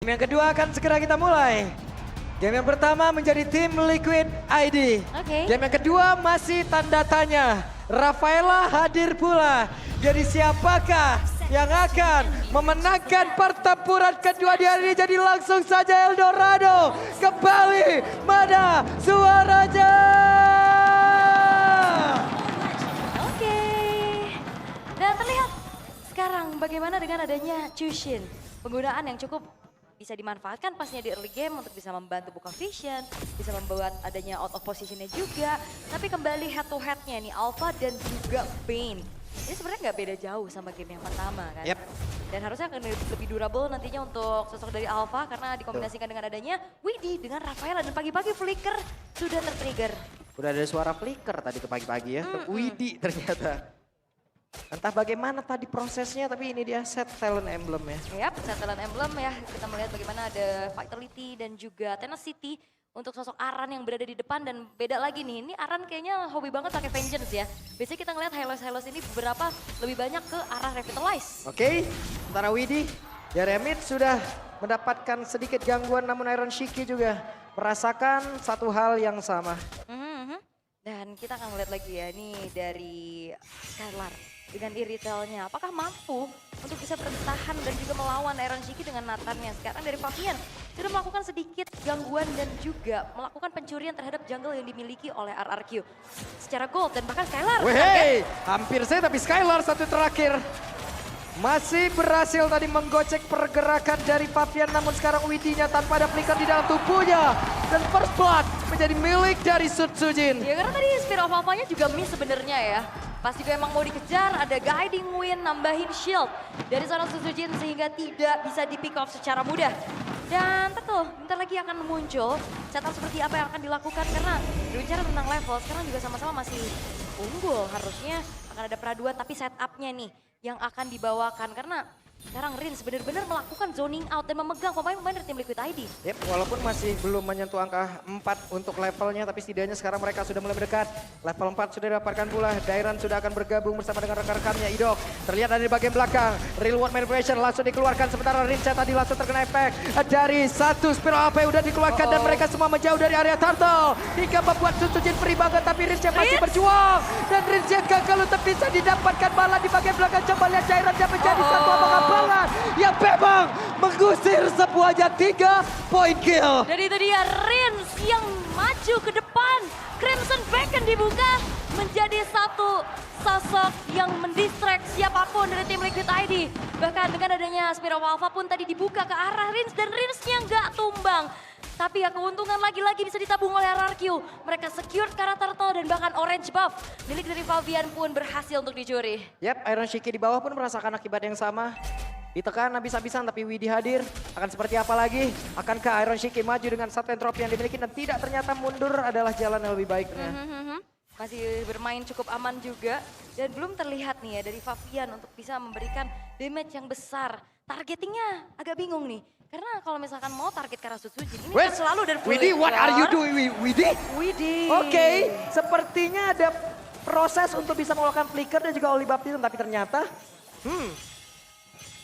Game yang kedua akan segera kita mulai. Game yang pertama menjadi tim Liquid ID. Oke. Game yang kedua masih tanda tanya. Rafaela hadir pula. Jadi siapakah yang akan memenangkan pertempuran kedua di hari ini? Jadi langsung saja Eldorado kembali. Mana suaranya? Oke. Dan terlihat sekarang bagaimana dengan adanya Chushin. Penggunaan yang cukup bisa dimanfaatkan pastinya di early game untuk bisa membantu buka vision, bisa membuat adanya out of positionnya juga. Tapi kembali head to headnya nih Alpha dan juga Bane. Ini sebenarnya nggak beda jauh sama game yang pertama kan. Yep. Dan harusnya akan lebih durable nantinya untuk sosok dari Alpha karena dikombinasikan dengan adanya Widhi dengan Rafaela dan pagi-pagi Flicker sudah tertrigger. Udah ada suara flicker tadi ke pagi-pagi ya. Widhi ternyata. Entah bagaimana tadi prosesnya, tapi ini dia set talent emblem ya. Yap, set talent emblem ya. Kita melihat bagaimana ada vitality dan juga tenacity untuk sosok Aran yang berada di depan dan beda lagi nih. Ini Aran kayaknya hobi banget pakai vengeance ya. Biasanya kita ngeliat highlights ini beberapa lebih banyak ke arah revitalize. Oke, sementara Widhi, Jeremit sudah mendapatkan sedikit gangguan namun Iron Shiki juga merasakan satu hal yang sama. Dan kita akan melihat lagi ya, ini dari Skylar dengan iritelnya. Apakah mampu untuk bisa bertahan dan juga melawan Iron Shiki dengan Nathannya. Sekarang dari Fabian sudah melakukan sedikit gangguan dan juga melakukan pencurian terhadap jungle yang dimiliki oleh RRQ. Secara gold dan bahkan Skylar. Wehey, hampir saya tapi Skylar satu terakhir. Masih berhasil tadi menggocek pergerakan dari Fabian, namun sekarang Widhi-nya tanpa ada flicker di dalam tubuhnya. Dan first blood menjadi milik dari Sutsujin. Ya karena tadi Spear of Alpha-nya juga miss sebenarnya ya. Pas juga emang mau dikejar, ada guiding wind, nambahin shield dari seorang Sutsujin sehingga tidak bisa di pick off secara mudah. Dan tentu bentar lagi akan muncul setup seperti apa yang akan dilakukan karena berbicara tentang level sekarang juga sama-sama masih unggul. Harusnya akan ada peraduan tapi setupnya nih yang akan dibawakan karena sekarang Rins benar-benar melakukan zoning out dan memegang pemain-pemain dari tim Liquid ID. Yep, walaupun masih belum menyentuh angka 4 untuk levelnya, tapi setidaknya sekarang mereka sudah mulai mendekat. Level 4 sudah didapatkan pula, Dairan sudah akan bergabung bersama dengan rekan-rekannya. Idok terlihat ada di bagian belakang, Real World Manipulation langsung dikeluarkan, sementara Rinsha tadi langsung terkena efek dari satu Spiral AP udah dikeluarkan dan mereka semua menjauh dari area turtle. Hingga membuat Sutsujin free banget, tapi Rinsha masih berjuang. Dan Rinsha gagal untuk bisa didapatkan bala di bagian belakang. Coba lihat Dairan yang menjadi satu abang yang memang mengusir sebuahnya 3 point kill. Dan itu dia Rins yang maju ke depan. Crimson Beacon dibuka menjadi satu sosok yang mendistract siapapun dari tim Liquid ID. Bahkan dengan adanya Spear of Alpha pun tadi dibuka ke arah Rins dan Rinsnya nggak tumbang. Tapi ya keuntungan lagi-lagi bisa ditabung oleh RRQ. Mereka secure karena turtle dan bahkan orange buff. Milik dari Fabian pun berhasil untuk dicuri. Yap, Iron Shiki di bawah pun merasakan akibat yang sama. Ditekan habis-habisan tapi Widhi hadir. Akan seperti apa lagi? Akankah Iron Shiki maju dengan satu entropi yang dimiliki dan tidak ternyata mundur adalah jalan yang lebih baiknya. Masih bermain cukup aman juga. Dan belum terlihat nih ya dari Fabian untuk bisa memberikan damage yang besar. Targetingnya agak bingung nih. Karena kalau misalkan mau target ke arah Sutsujin ini kan selalu dari Widhi, what are you doing, Widhi? Widhi. Oke, sepertinya ada proses untuk bisa melakukan flicker dan juga holy baptism, tapi ternyata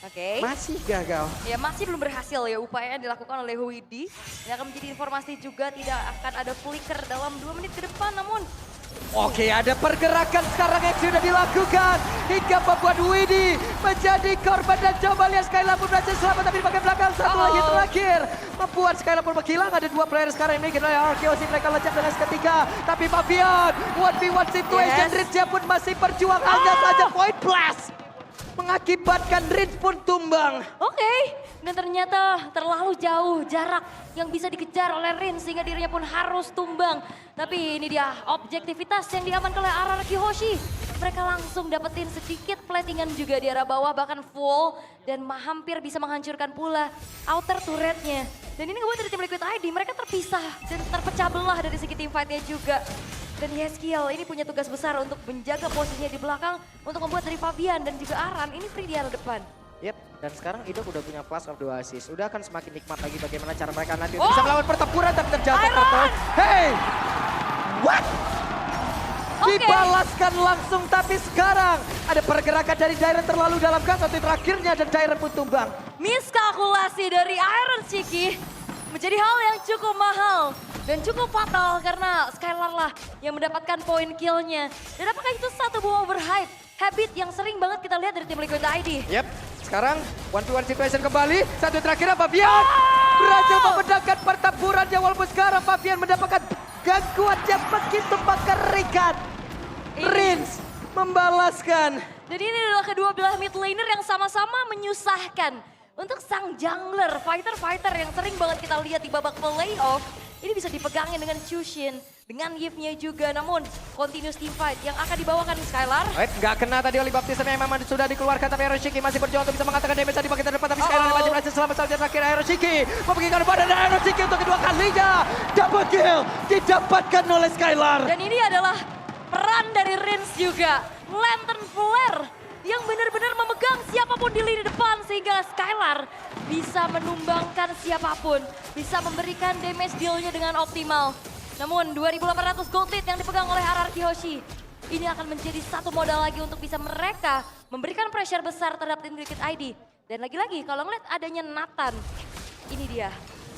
Oke. masih gagal. Ya masih belum berhasil ya upaya yang dilakukan oleh Widhi. Yang akan menjadi informasi juga tidak akan ada flicker dalam 2 menit ke depan namun. Oke, ada pergerakan sekarang yang sudah dilakukan. Hingga membuat Widhi menjadi korban dan coba lihat Skylar pun berhasil selamat tapi di bagian belakang satu lagi terakhir. Membuat Skylar pun menghilang, ada 2 player sekarang ini. Kita lihat Arkeosi mereka lecak dengan ketiga. Tapi Fabian, 1v1 situation, Rinsha pun masih berjuang. Hanya saja point blast mengakibatkan Rins pun tumbang. Oke. Dan ternyata terlalu jauh jarak yang bisa dikejar oleh Rins sehingga dirinya pun harus tumbang. Tapi ini dia objektivitas yang diamankan oleh RRQ Hoshi. Mereka langsung dapetin sedikit platingan juga di arah bawah bahkan full. Dan hampir bisa menghancurkan pula outer turretnya. Dan ini ngebuat dari tim Liquid ID mereka terpisah dan terpecah belah dari segi team fightnya juga. Dan Yeskiel ini punya tugas besar untuk menjaga posisinya di belakang. Untuk membuat dari Fabian dan juga Aran ini free di arah depan. Yep, dan sekarang Idok udah punya Flash of the Oasis. Udah akan semakin nikmat lagi bagaimana cara mereka nanti untuk bisa melawan pertempuran tapi terjatuh turtle. Hey! What? Dibalaskan langsung tapi sekarang ada pergerakan dari Dairan terlalu dalam gas. Satu terakhirnya dan Dairan pun tumbang. Miskalkulasi dari Iron Chick. Shiki menjadi hal yang cukup mahal dan cukup fatal karena Skylar lah yang mendapatkan poin killnya. Dan apakah itu satu buah overhype habit yang sering banget kita lihat dari tim Liquid ID? Yep, sekarang 1v1 situation kembali. Satu terakhir Fabian berhasil membedakan pertempurannya walaupun sekarang Fabian mendapatkan gangguan yang begitu mengerikan. Rins membalaskan. Dan ini adalah kedua belah mid laner yang sama-sama menyusahkan. Untuk sang jungler, fighter-fighter yang sering banget kita lihat di babak playoff, ini bisa dipegangin dengan Chushin, dengan Yves-nya juga. Namun, continuous teamfight yang akan dibawakan Skylar. Nggak kena tadi oleh baptism yang memang sudah dikeluarkan, tapi Hiroshiki masih berjuang untuk bisa mengatakan damage tadi bagian depan, tapi Skylar masih berhasil selamat saja terakhir. Hiroshiki membagikan badan dan Hiroshiki untuk kedua kalinya. Double kill didapatkan oleh Skylar. Dan ini adalah peran dari Rins juga. Lantern Flare yang benar-benar memegang siapapun di lini depan sehingga Skylar bisa menumbangkan siapapun, bisa memberikan damage deal-nya dengan optimal. Namun 2.800 gold lead yang dipegang oleh RRQ Hoshi, ini akan menjadi satu modal lagi untuk bisa mereka memberikan pressure besar terhadap tim Liquid ID. Dan lagi-lagi kalau ngeliat adanya Nathan, ini dia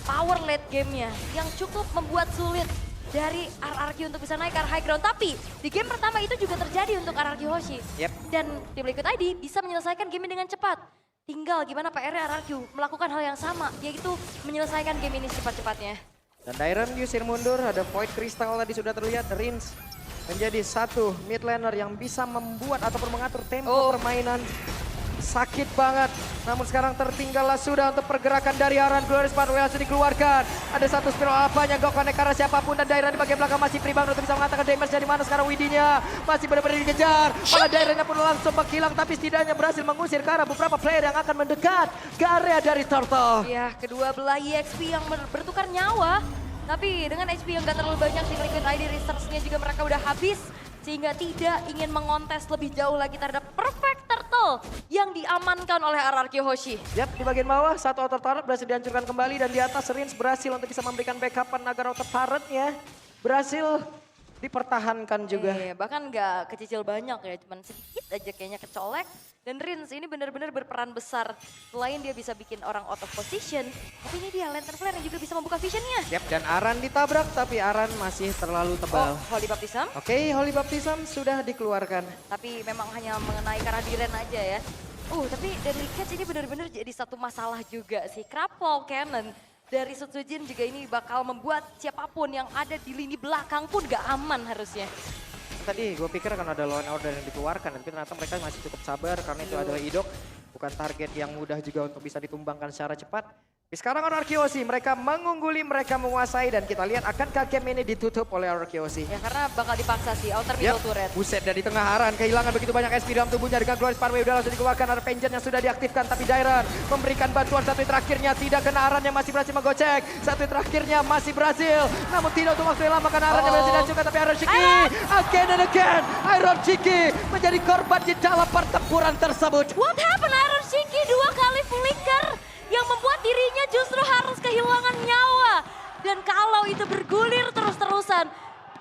power late game-nya yang cukup membuat sulit dari RRQ untuk bisa naik ke high ground. Tapi di game pertama itu juga terjadi untuk RRQ Hoshi. Dan tim Liquid ID bisa menyelesaikan game ini dengan cepat. Tinggal gimana PR-nya RRQ melakukan hal yang sama, yaitu menyelesaikan game ini secepat-cepatnya. Dan Dairon diusir mundur, ada Void Crystal tadi sudah terlihat. Rins menjadi satu mid laner yang bisa membuat ataupun mengatur tempo permainan. Sakit banget, namun sekarang tertinggallah sudah untuk pergerakan dari Aran. Glorious Pathway langsung dikeluarkan. Ada satu spiral apanya, gak connect karena siapapun. Dan Dairon di bagian belakang masih pribang untuk bisa mengatakan damage dari mana sekarang. Widinya masih benar-benar dikejar. Malah Daironnya pun langsung menghilang, tapi setidaknya berhasil mengusir ke arah beberapa player yang akan mendekat ke area dari Turtle. Ya, kedua belah EXP yang bertukar nyawa. Tapi dengan HP yang gak terlalu banyak, tim Liquid ID research-nya juga mereka udah habis. Sehingga tidak ingin mengontes lebih jauh lagi terhadap Perfect Turtle yang diamankan oleh RRQ Hoshi. Yap, di bagian bawah satu outer turret berhasil dihancurkan kembali, dan di atas Rins berhasil untuk bisa memberikan backupan agar outer turretnya berhasil dipertahankan juga. Bahkan nggak kecicil banyak ya, cuman sedikit aja kayaknya kecolek. Dan Rins ini benar-benar berperan besar. Selain dia bisa bikin orang out of position, tapi ini dia Lantern Flare yang juga bisa membuka visionnya. Yap, dan Aran ditabrak, tapi Aran masih terlalu tebal. Holy Baptism. Oke, Holy Baptism sudah dikeluarkan. Tapi memang hanya mengenai Karadiren aja ya. Tapi dari Catch ini benar-benar jadi satu masalah juga sih. Crapple Cannon dari Sutsujin juga ini bakal membuat siapapun yang ada di lini belakang pun gak aman harusnya. Tadi gue pikir akan ada law and order yang dikeluarkan, tapi ternyata mereka masih cukup sabar karena itu adalah Idok. Bukan target yang mudah juga untuk bisa ditumbangkan secara cepat. Tapi sekarang RRQ Hoshi, mereka mengungguli, mereka menguasai, dan kita lihat akankah game ini ditutup oleh RRQ Hoshi. Ya karena bakal dipaksa sih, outer middle turret. Buset, dari tengah Aran kehilangan begitu banyak SP dalam tubuhnya. Dengan Glorious Pathway udah langsung dikeluarkan, ada Vengeance yang sudah diaktifkan, tapi Dairon memberikan bantuan. Satu terakhirnya tidak kena, Aran yang masih berhasil menggocek. Satu terakhirnya masih berhasil, namun tidak untuk waktu yang lama karena Aran yang berhasil dihancurkan. Tapi Hiroshiki again and again, Hiroshiki menjadi korban di dalam pertempuran tersebut. What happened? Hiroshiki dua kali flicker yang membuat dirinya justru harus kehilangan nyawa. Dan kalau itu bergulir terus-terusan,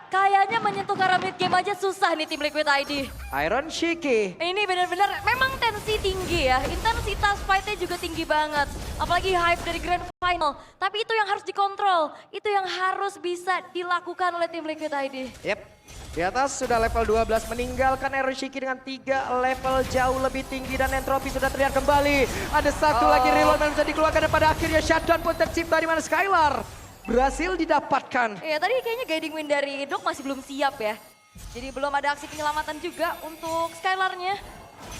kayaknya menyentuh ke arah mid game aja susah nih tim Liquid ID. Hiroshiki. Ini benar-benar memang tensi tinggi ya, intensitas fightnya juga tinggi banget. Apalagi hype dari Grand Final, tapi itu yang harus dikontrol, itu yang harus bisa dilakukan oleh tim Liquid ID. Yep. Di atas sudah level 12 meninggalkan Hiroshiki dengan 3 level jauh lebih tinggi, dan entropi sudah terlihat kembali. Ada satu lagi reload yang bisa dikeluarkan, dan pada akhirnya shutdown pun tercipta di mana Skylar berhasil didapatkan. Iya, tadi kayaknya guiding win dari Idok masih belum siap ya. Jadi belum ada aksi penyelamatan juga untuk Skylar-nya.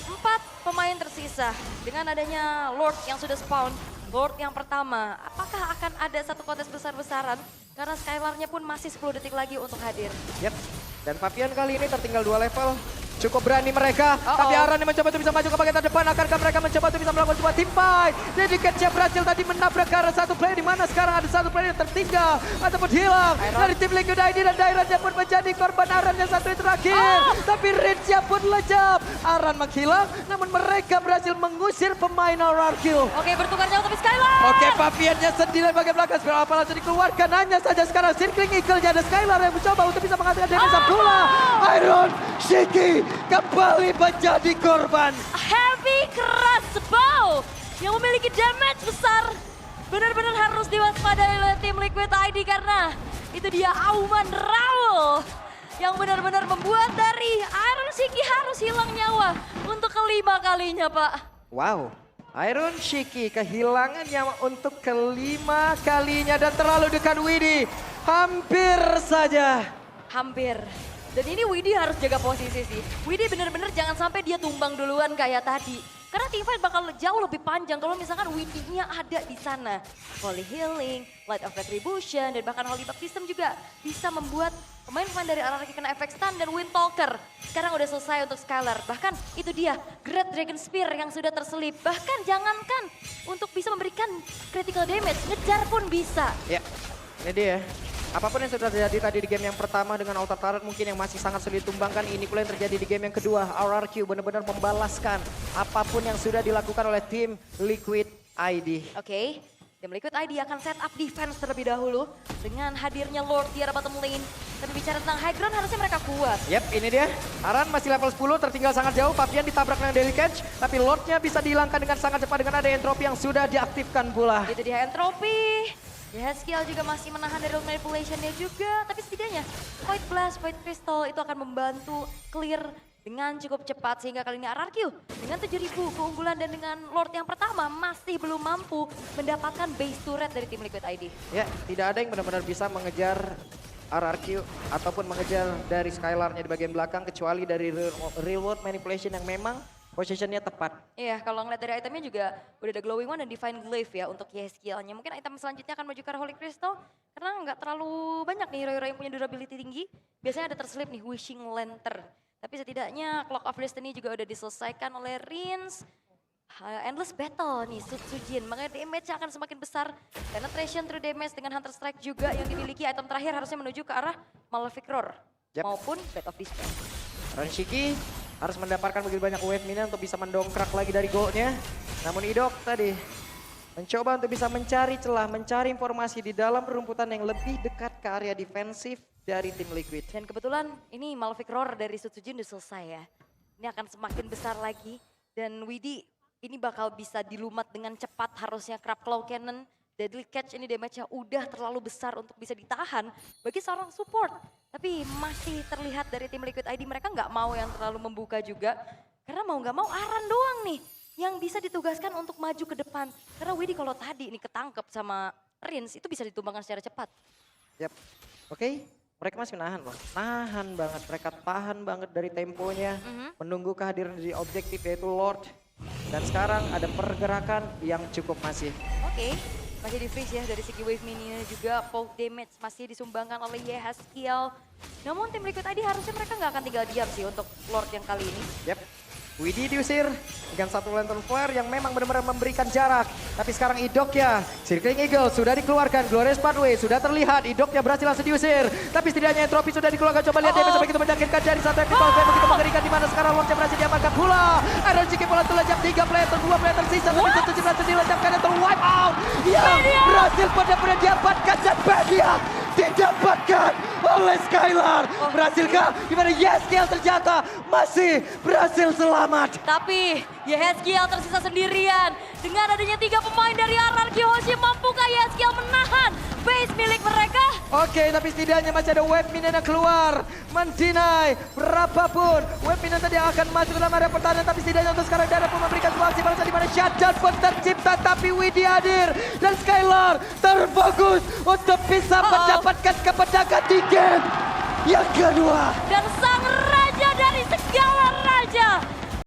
4 pemain tersisa dengan adanya Lord yang sudah spawn. Lord yang pertama, apakah akan ada satu kontes besar-besaran? Karena Skylar-nya pun masih 10 detik lagi untuk hadir. Yep. Dan Fabian kali ini tertinggal 2 level. Cukup berani mereka, tapi Aran yang mencoba untuk bisa maju ke bagian terdepan. Akankah mereka mencoba untuk bisa melakukan sebuah team fight? Jadi Catch berhasil tadi menabrak ke arah satu player, di mana sekarang ada satu player yang tertinggal ataupun hilang dari tim Liquid ID, dan Dairon pun menjadi korban Aran yang satu yang terakhir. Tapi Rins pun lejap. Aran menghilang, namun mereka berhasil mengusir pemain RRQ. Oke, bertukar jauh tapi Skylar. Oke, Fabiannya sendiri bagian belakang. Spiral apa langsung dikeluarkan. Hanya saja sekarang Circling Eagle-nya ada Skylar yang mencoba untuk bisa mengatakan damage pula. Hiroshiki kembali menjadi korban. Heavy Crossbow yang memiliki damage besar. benar-benar harus diwaspadai oleh tim Liquid ID karena itu dia Auman Raul yang benar-benar membuat dari Iron Shiki harus hilang nyawa untuk kelima kalinya, Pak. Wow, Iron Shiki kehilangan nyawa untuk kelima kalinya dan terlalu dekat Widi. Hampir saja. Hampir. Dan ini Widi harus jaga posisi sih. Widi benar-benar jangan sampai dia tumbang duluan kayak tadi. Karena teamfight bakal jauh lebih panjang kalau misalkan Widi-nya ada di sana. Holy Healing, Light of Retribution, dan bahkan Holy Baptism juga bisa membuat pemain-pemain dari RRQ kena efek stun dan Windtalker. Sekarang udah selesai untuk Skylar. Bahkan itu dia Great Dragon Spear yang sudah terselip. Bahkan jangankan untuk bisa memberikan critical damage, ngejar pun bisa. Ya, ini dia. Apapun yang sudah terjadi tadi di game yang pertama dengan Outer Turret mungkin yang masih sangat sulit ditumbangkan, ini pula yang terjadi di game yang kedua. RRQ benar-benar membalaskan apapun yang sudah dilakukan oleh tim Liquid ID. Oke, tim Liquid ID akan set up defense terlebih dahulu dengan hadirnya Lord di arah bottom lane. Tapi bicara tentang high ground harusnya mereka kuat. Yep, ini dia. Aran masih level 10, tertinggal sangat jauh. Papian ditabrak dengan Daily Catch, tapi Lordnya bisa dihilangkan dengan sangat cepat dengan ada entropy yang sudah diaktifkan pula. Itu dia entropy. Ya, skill juga masih menahan dari manipulation-nya juga. Tapi setidaknya Void Blast, Void Crystal itu akan membantu clear dengan cukup cepat. Sehingga kali ini RRQ dengan 7.000 keunggulan dan dengan Lord yang pertama masih belum mampu mendapatkan base turret dari tim Liquid ID. Ya, tidak ada yang benar-benar bisa mengejar RRQ ataupun mengejar dari Skylar-nya di bagian belakang kecuali dari real world manipulation yang memang positionnya tepat. Iya, kalau ngeliat dari itemnya juga udah ada Glowing One dan Divine Glaive ya untuk skill-nya. Mungkin item selanjutnya akan menuju ke Holy Crystal karena nggak terlalu banyak nih hero-hero yang punya durability tinggi. Biasanya ada terselip nih Wishing Lantern. Tapi setidaknya Clock of Destiny juga udah diselesaikan oleh Rins. Endless Battle nih, Sujin. Makanya damage akan semakin besar. Penetration through damage dengan Hunter Strike juga yang dimiliki. Item terakhir harusnya menuju ke arah Malefic Roar. Yep. Maupun Blade of Despair. Ranshiki harus mendapatkan begitu banyak wave minion untuk bisa mendongkrak lagi dari goalnya. Namun Idok tadi mencoba untuk bisa mencari celah, mencari informasi di dalam perumputan yang lebih dekat ke area defensif dari tim Liquid. Dan kebetulan ini Malefic Roar dari Sujin udah selesai ya. Ini akan semakin besar lagi. Dan Widi ini bakal bisa dilumat dengan cepat harusnya Crab Claw Cannon. Deadly Catch ini damage-nya udah terlalu besar untuk bisa ditahan bagi seorang support. Tapi masih terlihat dari tim Liquid ID mereka nggak mau yang terlalu membuka juga. Karena mau nggak mau Aran doang nih yang bisa ditugaskan untuk maju ke depan. Karena Widi kalau tadi ini ketangkep sama Rins itu bisa ditumbangkan secara cepat. Yap, oke. Mereka masih nahan loh, nahan banget. Mereka tahan banget dari temponya. Menunggu kehadiran dari objektif yaitu Lord. Dan sekarang ada pergerakan yang cukup masih. Oke. Masih di freeze ya dari segi wave mininya juga, poke damage masih disumbangkan oleh Yehaskiel. Namun tim Liquid ID harusnya mereka nggak akan tinggal diam sih untuk Lord yang kali ini. Yap, Widi diusir dengan satu lantern flare yang memang benar-benar memberikan jarak. Tapi sekarang Idoknya, Circling Eagle sudah dikeluarkan, Glorious Pathway sudah terlihat, Idoknya berhasil langsung diusir. Tapi setidaknya entropy sudah dikeluarkan, coba lihat damage begitu menyakitkan dari satu epic wave begitu mengerikan di mana sekarang Lordnya berhasil diamankan pula. Iron Shiki pula terlejap 3 player, 2 player tersisa, tapi 17 berhasil dilecapkan dan terwipe out. Yang berhasil benar-benar diamankan dan Badia didapatkan oleh Skylar. Berhasilkah? Gimana Yeskiel terjatuh? Masih berhasil selamat. Tapi Yehaskiel tersisa sendirian. Dengan adanya 3 pemain dari RRQ Hoshi, mampukah Yehaskiel menahan base milik mereka? Oke, tapi setidaknya masih ada wave minion yang keluar. Mendinai berapapun wave minion tadi akan masuk dalam area pertahanan. Tapi setidaknya untuk sekarang Dara pun memberikan sebuah aksi balasan di mana shutdown pun tercipta. Tapi Widi hadir dan Skylar terfokus untuk bisa mendapatkan kemenangan di game yang kedua. Dan sang